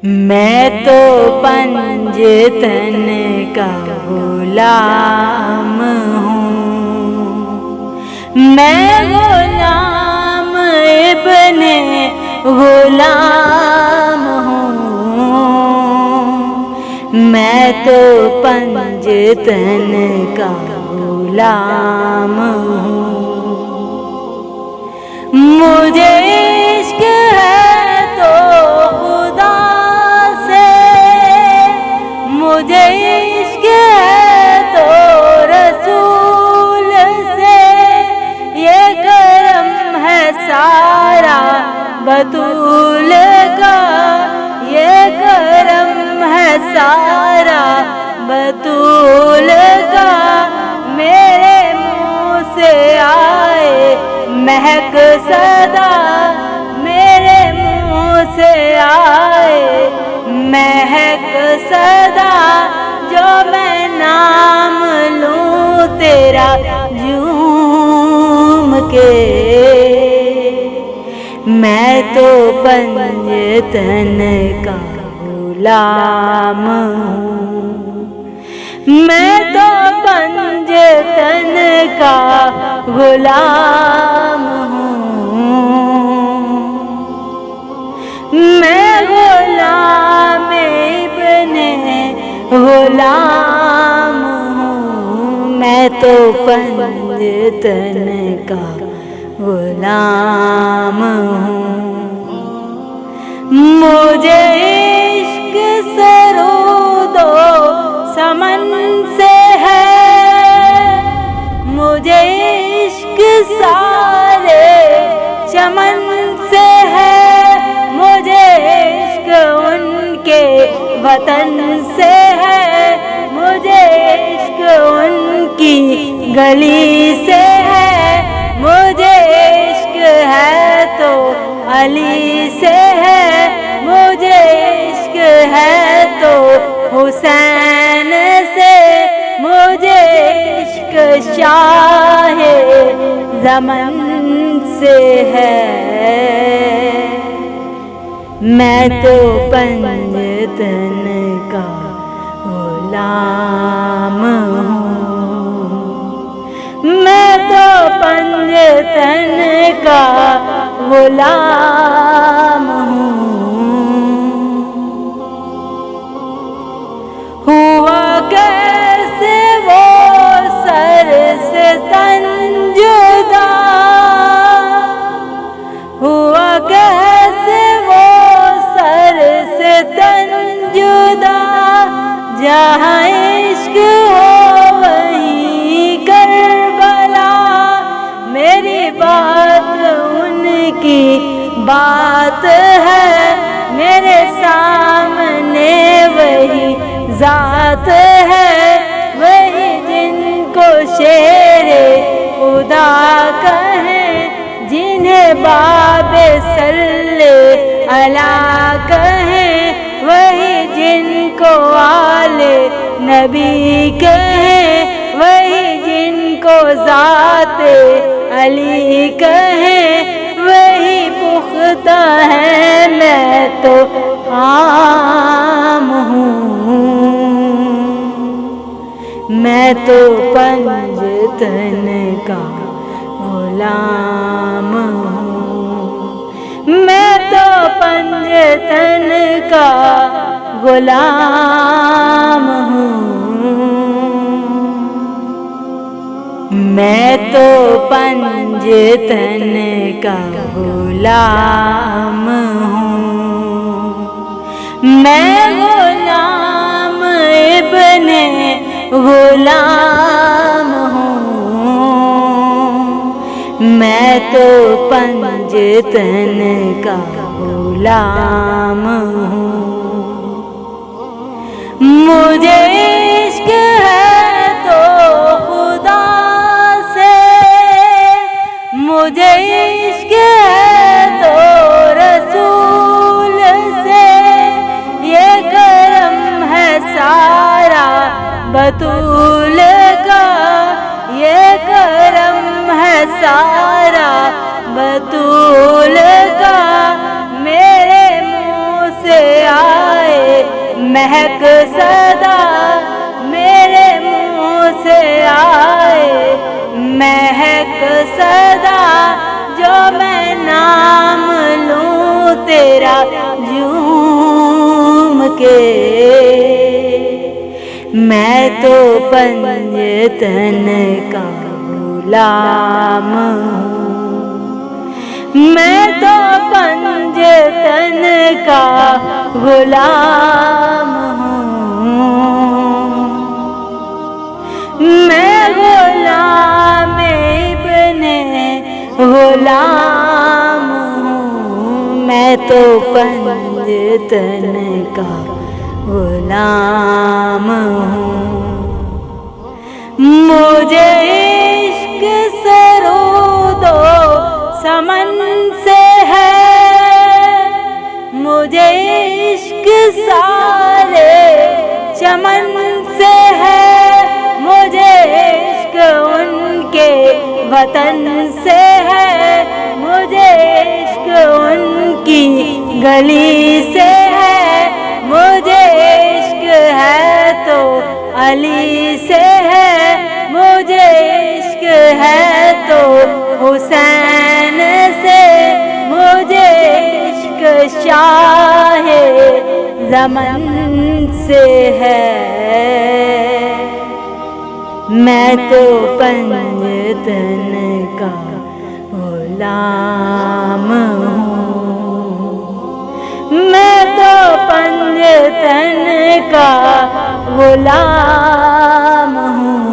मैं तो पंजतन का गुलाम हूँ, मैं गुलाम इब्ने गुलाम हूँ। मैं तो पंजतन का गुलाम हूँ। मुझे इश्क है तो खुदा से, मुझे इश्क है तो रसूल से, ये करम है सारा बतूल का, ये करम है सारा बतूल का। मेरे मुँह से आए महक सदा, मेरे मुँह से आए महक सदा, जो मैं नाम लूँ तेरा झूम के। मैं तो पंजतन का गुलाम हूँ, मैं तो पंजतन का गुलाम हूँ। मैं गुलाम इब्ने गुलाम हूँ, मैं तो पंजतन का गुलाम हूँ। मुझे इश्क सरूदो समन से है, मुझे इश्क सारे चमन से है, मुझे इश्क उनके वतन से है, मुझे इश्क उनकी गली से है, मुझे इश्क है तो अली से है, मुझे इश्क है तो हुसैन से, मुझे इश्क शाहे ज़मन से है। मैं तो पंजतन का गुलाम हूँ, मैं तो पंजतन का गुलाम हूँ। हुआ कैसे वो सर से तन जुदा, हुआ कैसे वो सर से तन जुदा, जहाँ इश्क हो वहीं करबला। मेरी बात उनकी बात है, मेरे सामने वही ज़ात है, वही जिनको शेरे खुदा कहें, जिन्हें बाबे सल्ले अला कहें, वही जिनको आले नबी कहें, वही जिनको ज़ाते अली कहें, वही पुख्ता है। मैं तो आम हूँ, मैं तो पंजतन का गुलाम हूँ, मैं तो पंजतन का गुलाम हूँ। मैं तो पंजतन का गुलाम हूँ, मैं गुलाम इब्ने गुलाम हूँ। मैं तो पंजतन का गुलाम हूँ। मुझे इश्क है तो खुदा से, मुझे इश्क है तो रसूल से, ये करम है सारा बतूल का, ये करम है सारा बतूल का। मेरे मुँह से आ महक सदा मेरे मुंह से आए, महक सदा जो मैं नाम लूं तेरा झूम के। मैं तो पंजतन का गुलाम हूँ, मैं तो पंजतन का गुलाम हूँ। मैं गुलाम इब्ने गुलाम हूँ, मैं तो पंजतन का गुलाम हूँ। मुझे इश्क सरूदो समन से है, मुझे इश्क सारे चमन से है, मुझे इश्क उनके वतन से है, मुझे इश्क उनकी गली से है, मुझे इश्क है तो अली से है, मुझे इश्क है तो हुसैन से, मुझे इश्क शाहे ज़मन से है। मैं तो पंजतन का गुलाम हूँ, मैं तो पंजतन का गुलाम हूँ।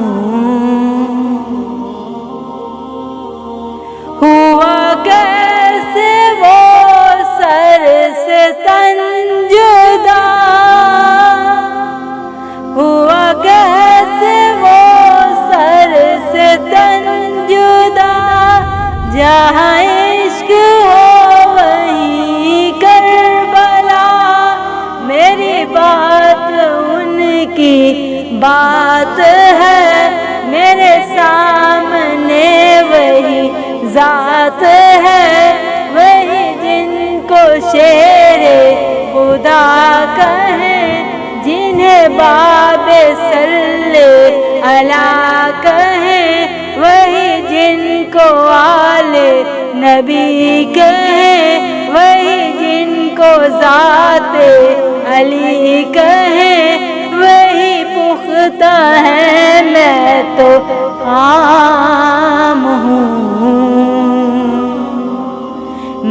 हुआ कैसे वो सर से तन जुदा, हुआ कैसे वो सर से तन जुदा, जहाँ इश्क हो वहीं करबला, मेरी बात उनकी बात है, मेरे सामने वही जात है, वही जिनको शेरे खुदा कहें, जिन्हें बाबे सल्ले अला कहें, वही जिनको आले नबी कहें, वही जिनको ज़ाते अली कहें, वही पुख्ता है। मैं तो खाम हूँ,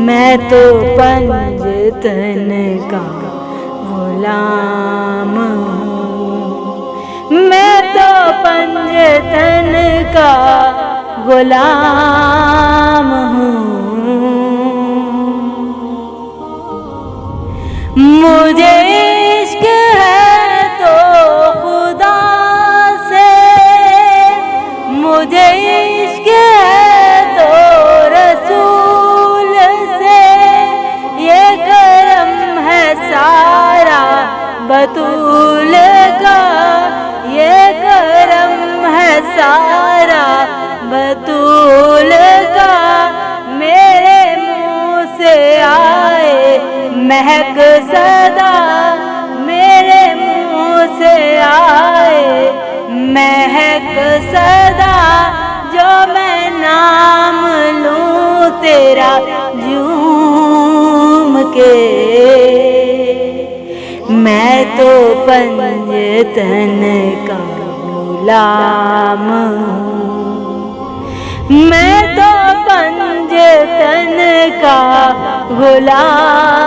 मैं तो पंजतन का गुलाम हूँ, मैं तो पंजतन का गुलाम हूँ। मुझे इश्क है तो खुदा से, मुझे इश्क है तो रसूल से, ये करम है सारा बतूल का, ये करम है सारा बतूल का। मेरे मुंह से आए महक सदा, मेरे मुंह से आए महक सदा, जो मैं नाम लूं तेरा झूम के। मैं तो पंजतन का गुलाम हूँ, मैं तो पंजतन का गुलाम